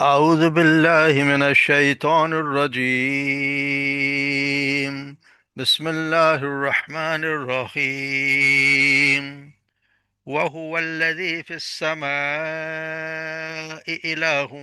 أعوذ بالله من الشيطان الرجيم. بسم الله الرحمن الرحيم. وهو الذي في السماء إله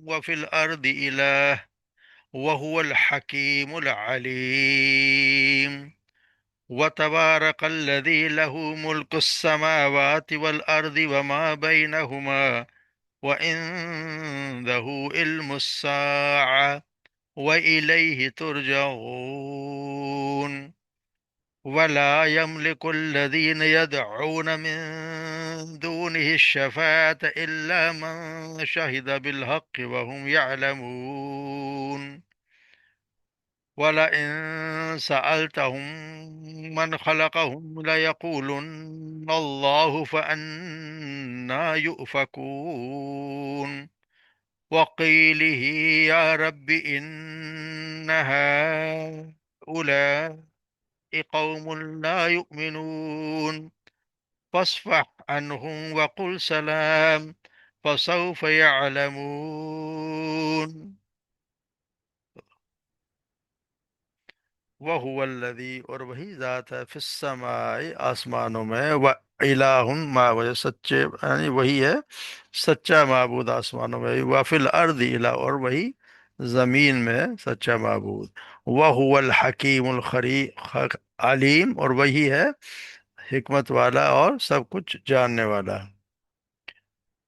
وفي الأرض إله وهو الحكيم العليم. وتبارك الذي له ملك السماوات والأرض وما بينهما وعنده علم الساعة وإليه ترجعون. ولا يملك الذين يدعون من دونه الشفاعة إلا من شهد بالحق وهم يعلمون. ولئن سألتهم من خلقهم ليقولن الله فأنى يؤفكون. وقيله يا رب إن هؤلاء قوم لا يؤمنون فاصفح عنهم وقل سلام فسوف يعلمون. وهو الذی اور وہی ذات ہے فی السماء آسمانوں میں، و الہ معبود سچے یعنی وہی ہے سچا معبود آسمانوں میں، و فی الارض الہ اور وہی زمین میں سچا معبود، وہو الحکیم علیم اور وہی ہے حکمت والا اور سب کچھ جاننے والا۔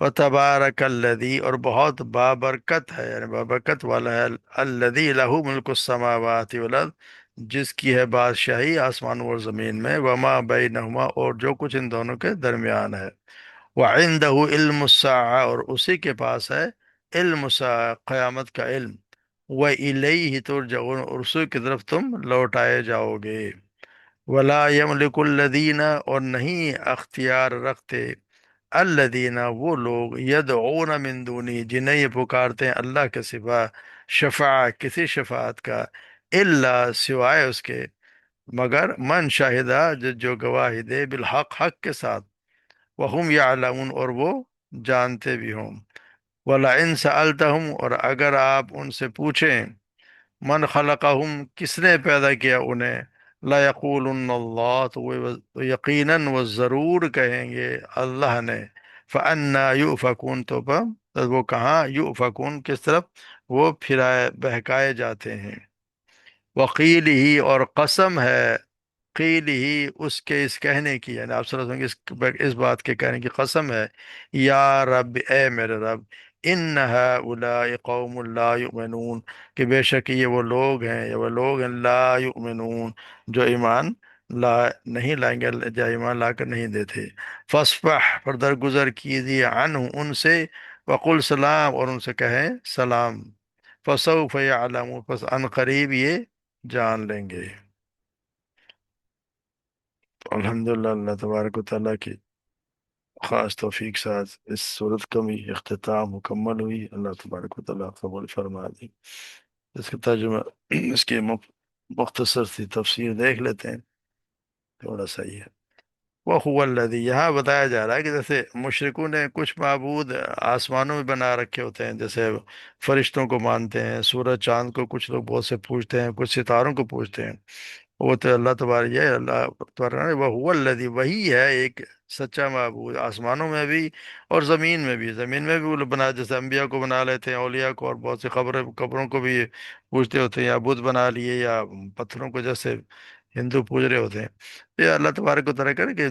وتبارک الذی اور بہت بابرکت ہے یعنی بابرکت والا ہے، الذی لہ ملک السماوات والارض جس کی ہے بادشاہی آسمانوں اور زمین میں، وما بینہما اور جو کچھ ان دونوں کے درمیان ہے، وعندہ علم الساعہ اور اسی کے پاس ہے علم الساعہ قیامت کا علم، وإلیہ ترجعون اور اسی کی طرف تم لوٹائے جاؤ گے۔ ولا یملک الذین اور نہیں اختیار رکھتے الذین وہ لوگ یدعون من دونی جنہیں یہ پکارتے ہیں اللہ کے سوا، شفاعت کسی شفاعت کا، الا سوائے اس کے، مگر من شاہدہ جو گواہی دے بالحق حق کے ساتھ، وہم یعلمون اور وہ جانتے بھی ہوں۔ وَلَئِن سَأَلْتَهُمْ اور اگر آپ ان سے پوچھیں من خلقہم کس نے پیدا کیا انہیں، لَيَقُولُنَّ اللَّهُ تو وہ یقیناً وہ ضرور کہیں گے اللہ نے، فَأَنَّا يُؤْفَكُونَ تو وہ کہاں یؤفکون کس طرف وہ پھرائے بہکائے جاتے ہیں۔ وقیل ہی اور قسم ہے قیل ہی اس کے اس کہنے کی یعنی آپ صلی اللہ علیہ وسلم کی اس بات کے کہنے کی قسم ہے، یا رب اے میرے رب، ان ہؤلاء قوم لا یؤمنون کہ بے شک یہ وہ لوگ ہیں یا وہ لوگ ہیں لا یؤمنون جو ایمان لا نہیں لائیں گے، جو ایمان لا کر نہیں دیتے۔ فاصفح پر درگزر کیجیے عنہ ان سے، وقل سلام اور ان سے کہیں سلام، فسوف یعلمون پس ان قریب یہ جان لیں گے۔ الحمدللہ اللہ تبارک و تعالیٰ کی خاص توفیق ساتھ اس صورت کا بھی اختتام مکمل ہوئی، اللہ تبارک و تعالیٰ قبول فرما دی۔ اس کا ترجمہ اس کی مختصر سی تفسیر دیکھ لیتے ہیں، تھوڑا سا ہی ہے۔ وَهُوَ الَّذِي یہاں بتایا جا رہا ہے کہ جیسے مشرکوں نے کچھ معبود آسمانوں میں بنا رکھے ہوتے ہیں، جیسے فرشتوں کو مانتے ہیں، سورج چاند کو کچھ لوگ بہت سے پوجتے ہیں، کچھ ستاروں کو پوجتے ہیں، وہ تو اللہ تبارک یہ اللہ تبارک وہ الذی وہی ہے ایک سچا معبود آسمانوں میں بھی اور زمین میں بھی۔ زمین میں بھی وہ لوگ بنا جیسے انبیاء کو بنا لیتے ہیں، اولیاء کو، اور بہت سی قبروں کو بھی پوجتے ہوتے ہیں، یا بت بنا لیے یا پتھروں کو جیسے ہندو پوج رہے ہوتے ہیں۔ یہ اللہ تبارک و تعالیٰ کرے کہ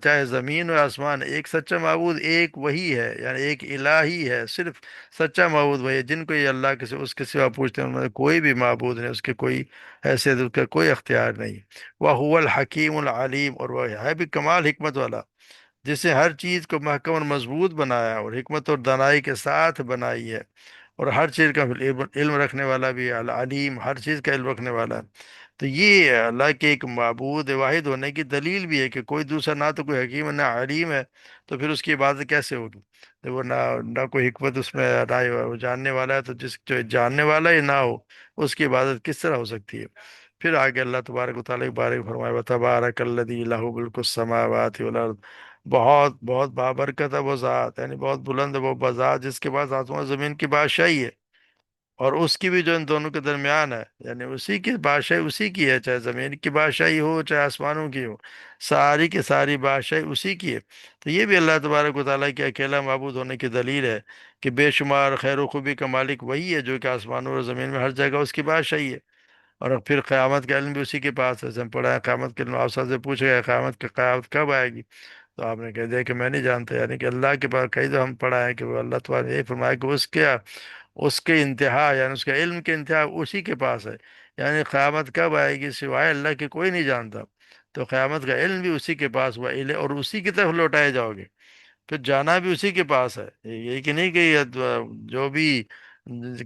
چاہے زمین اور آسمان ایک سچا معبود ایک وہی ہے، یعنی ایک الہی ہے، صرف سچا معبود وہی ہے۔ جن کو یہ اللہ کے اس کے سوا پوچھتے ہیں ان میں کوئی بھی معبود نہیں، اس کے کوئی حیثیت، اس کا کوئی اختیار نہیں۔ وَهُوَ الْحَكِيمُ الْعَلِيمُ اور وہ ہے بھی کمال حکمت والا، جس نے ہر چیز کو محکم اور مضبوط بنایا اور حکمت اور دانائی کے ساتھ بنائی ہے، اور ہر چیز کا علم رکھنے والا بھی ہے، العلیم ہر چیز کا علم رکھنے والا ہے۔ تو یہ اللہ کے ایک معبود واحد ہونے کی دلیل بھی ہے کہ کوئی دوسرا نہ تو کوئی حکیم ہے نہ علیم ہے، تو پھر اس کی عبادت کیسے ہوگی؟ تو وہ نہ کوئی حکمت اس میں ہے، نہ ہی وہ جاننے والا ہے، تو جس جو جاننے والا ہی نہ ہو اس کی عبادت کس طرح ہو سکتی ہے؟ پھر آگے اللہ تبارک و تعالیٰ کے بارے میں فرمایا وَتَبَارَكَ الَّذِي لَهُ مُلْكُ السَّمَاوَاتِ وَالْأَرْضِ بہت بہت بابرکت ہے وہ ذات، یعنی بہت بلند ہے وہ ذات جس کے پاس آسمان و زمین کی بادشاہی ہے، اور اس کی بھی جو ان دونوں کے درمیان ہے، یعنی اسی کی بادشاہی اسی کی ہے، چاہے زمین کی بادشاہی ہو چاہے آسمانوں کی ہو، ساری کی ساری بادشاہی اسی کی ہے۔ تو یہ بھی اللہ تبارک و تعالیٰ کے اکیلا معبود ہونے کی دلیل ہے کہ بے شمار خیر و خوبی کا مالک وہی ہے جو کہ آسمانوں اور زمین میں ہر جگہ اس کی بادشاہی ہے۔ اور پھر قیامت کا علم بھی اسی کے پاس ہے، جیسے ہم پڑھا ہے قیامت کے علم، آپ سے پوچھے گئے قیامت کب آئے گی، تو آپ نے کہہ دیا کہ میں نہیں جانتا، یعنی کہ اللہ کے پاس کئی تو ہم پڑھا ہے کہ وہ اللہ تعالیٰ نے یہ فرمایا کہ اس کے انتہا، یعنی اس کے علم کے انتہا اسی کے پاس ہے، یعنی قیامت کب آئے گی سوائے اللہ کے کوئی نہیں جانتا۔ تو قیامت کا علم بھی اسی کے پاس ہوا اور اسی کی طرف لوٹائے جاؤ گے، پھر جانا بھی اسی کے پاس ہے، یہ کہ نہیں کہ جو بھی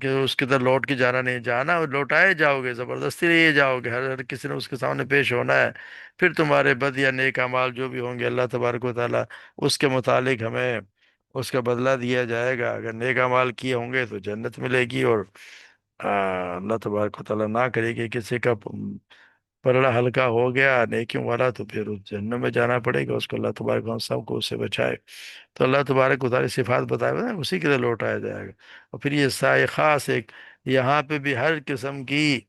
کہ اس کی طرف لوٹ کے جانا نہیں، جانا اور لوٹائے جاؤ گے، زبردستی لیے جاؤ گے، ہر کسی نے اس کے سامنے پیش ہونا ہے۔ پھر تمہارے بد یا نیک اعمال جو بھی ہوں گے، اللہ تبارک و تعالیٰ اس کے متعلق ہمیں اس کا بدلہ دیا جائے گا۔ اگر نیک اعمال کیے ہوں گے تو جنت ملے گی، اور اللہ تبارک و تعالیٰ نہ کرے کہ کسی کا پلڑا ہلکا ہو گیا نیکیوں والا تو پھر اس جہنم میں جانا پڑے گا اس کو، اللہ تبارک و تعالیٰ سب کو اس سے بچائے۔ تو اللہ تبارک و تعالیٰ صفات بتائے ہوئے نا، اسی کے لیے لوٹایا جائے گا۔ اور پھر یہ سائے خاص ایک، یہاں پہ بھی ہر قسم کی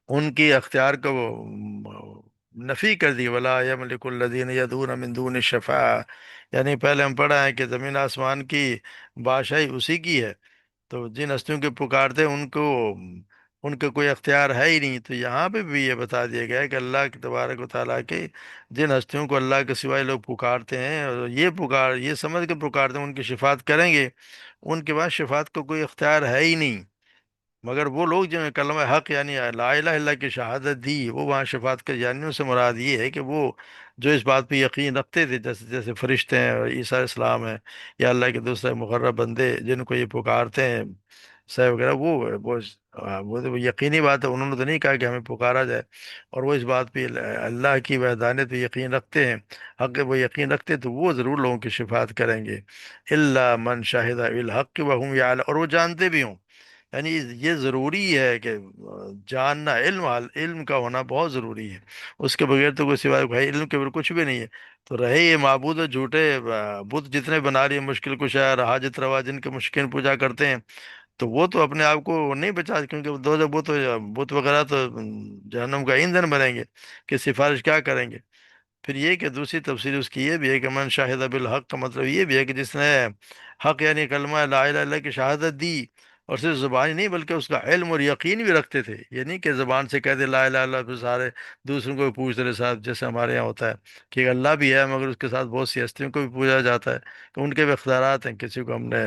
ان کی اختیار کا وہ نفی کر دی، ولا یملک الذین یدعون من دون الشفاعہ، یعنی پہلے ہم پڑھا ہے کہ زمین آسمان کی بادشاہی اسی کی ہے، تو جن ہستیوں کے پکارتے ہیں ان کا کوئی اختیار ہے ہی نہیں۔ تو یہاں پہ بھی یہ بتا دیا گیا ہے کہ اللہ کے تبارک و تعالیٰ کے جن ہستیوں کو اللہ کے سوائے لوگ پکارتے ہیں، اور یہ سمجھ کے پکارتے ہیں ان کی شفاعت کریں گے، ان کے بعد شفاعت کو کوئی اختیار ہے ہی نہیں، مگر وہ لوگ جنہوں نے کلمہ حق یعنی لا الہ الا اللہ کی شہادت دی، وہ وہاں شفاعت کر، یعنی ان سے مراد یہ ہے کہ وہ جو اس بات پہ یقین رکھتے تھے، جیسے جیسے فرشتے ہیں اور عیسیٰ علیہ السلام ہیں یا اللہ کے دوسرے مقرب بندے جن کو یہ پکارتے ہیں صاحب وغیرہ، وہ تو یقینی بات ہے، انہوں نے تو نہیں کہا کہ ہمیں پکارا جائے، اور وہ اس بات پہ اللہ کی وحدانیت پہ یقین رکھتے ہیں، حق وہ یقین رکھتے ہیں، تو وہ ضرور لوگوں کی شفاعت کریں گے، الا من شہد بالحق وهم یعلم، اور وہ جانتے بھی ہوں، یعنی یہ ضروری ہے کہ جاننا، علم کا ہونا بہت ضروری ہے، اس کے بغیر تو کوئی سوائے بھائی علم کے بغیر کچھ بھی نہیں ہے۔ تو رہے یہ معبود جھوٹے بت جتنے بنا لیے مشکل کشا حاجت روا جن کے مشکل پوجا کرتے ہیں، تو وہ تو اپنے آپ کو نہیں بچا، کیونکہ بت وغیرہ تو جہنم کا ایندھن بنیں گے، کہ سفارش کیا کریں گے۔ پھر یہ کہ دوسری تفسیر اس کی یہ بھی ہے کہ من شاہد بالحق کا مطلب یہ بھی ہے کہ جس نے حق یعنی کلمہ لا الہ الا اللہ کی شہادت دی، اور صرف زبانی نہیں بلکہ اس کا علم اور یقین بھی رکھتے تھے، یہ نہیں کہ زبان سے کہہ دے لا الہ الا اللہ، پھر سارے دوسروں کو بھی پوچھتے رہے ساتھ، جیسے ہمارے یہاں ہوتا ہے کہ اللہ بھی ہے مگر اس کے ساتھ بہت سی ہستیوں کو بھی پوجا جاتا ہے، کہ ان کے بھی اختیارات ہیں، کسی کو ہم نے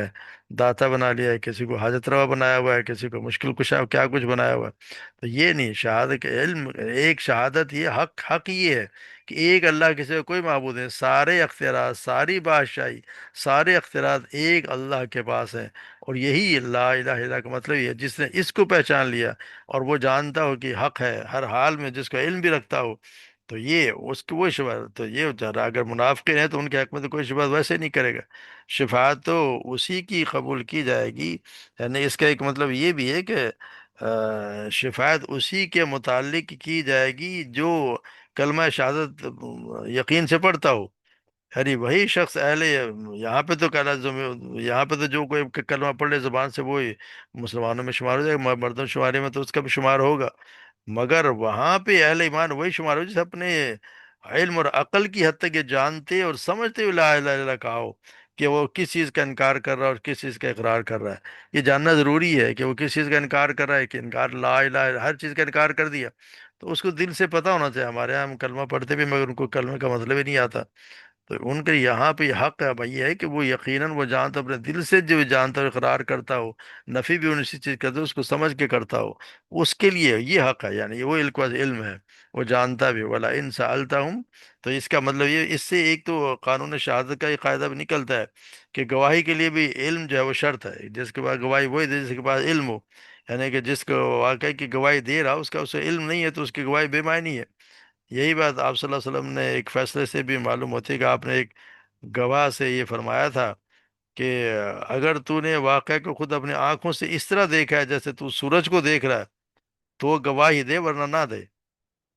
داتا بنا لیا ہے، کسی کو حاجت روا بنایا ہوا ہے، کسی کو مشکل کشا کیا کچھ بنایا ہوا ہے۔ تو یہ نہیں، شہادت کے علم ایک شہادت، یہ حق یہ ہے کہ ایک اللہ کے سوا کوئی معبود ہے، سارے اختیارات ساری بادشاہی سارے اختیارات ایک اللہ کے پاس ہیں، اور یہی لا الہ الا اللہ کا مطلب یہ ہے، جس نے اس کو پہچان لیا اور وہ جانتا ہو کہ حق ہے ہر حال میں، جس کا علم بھی رکھتا ہو، تو یہ اس کی وہ شفاعت، تو یہ ذرا اگر منافقین ہیں تو ان کے حق میں تو کوئی شفاعت ویسے نہیں کرے گا، شفاعت تو اسی کی قبول کی جائے گی، یعنی اس کا ایک مطلب یہ بھی ہے کہ شفاعت اسی کے متعلق کی جائے گی جو کلمہ شہادت یقین سے پڑھتا ہو، یعنی وہی شخص یہاں پہ تو یہاں پہ تو جو کوئی کلمہ پڑھ لے زبان سے وہی مسلمانوں میں شمار ہو جائے گا، مردوں شمارے میں تو اس کا بھی شمار ہوگا، مگر وہاں پہ اہل ایمان وہی شمار ہو جیسے اپنے علم اور عقل کی حد تک یہ جانتے اور سمجھتے ہوئے لا الہ الا اللہ کہا ہو کہ وہ کس چیز کا انکار کر رہا ہے اور کس چیز کا اقرار کر رہا ہے، یہ جاننا ضروری ہے کہ وہ کس چیز کا انکار کر رہا ہے، کہ انکار لا الہ ہر چیز کا انکار کر دیا، تو اس کو دل سے پتہ ہونا چاہیے۔ ہمارے یہاں ہم کلمہ پڑھتے بھی مگر ان کو کلمے کا مطلب ہی نہیں آتا، تو ان کے یہاں پہ یہ حق ہے بھائی، یہ ہے کہ وہ یقیناً وہ جانتا اپنے دل سے جو جانتا ہو اقرار کرتا ہو، نفی بھی اسی چیز کرتا ہو، اس کو سمجھ کے کرتا ہو، اس کے لیے یہ حق ہے، یعنی وہ علم ہے، وہ جانتا بھی، ولا ان سألتہم، تو اس کا مطلب یہ، اس سے ایک تو قانون شہادت کا یہ قاعدہ بھی نکلتا ہے کہ گواہی کے لیے بھی علم جو ہے وہ شرط ہے، جس کے بعد گواہی وہی دے جس کے پاس علم ہو، یعنی کہ جس کو واقعی کی گواہی دے رہا اس کا اسے علم نہیں ہے تو اس کی گواہی بے معنی ہے۔ یہی بات آپ صلی اللہ علیہ وسلم نے ایک فیصلے سے بھی معلوم ہوتی ہے کہ آپ نے ایک گواہ سے یہ فرمایا تھا کہ اگر تو نے واقعہ کو خود اپنی آنکھوں سے اس طرح دیکھا ہے جیسے تو سورج کو دیکھ رہا ہے تو وہ گواہی دے ورنہ نہ دے،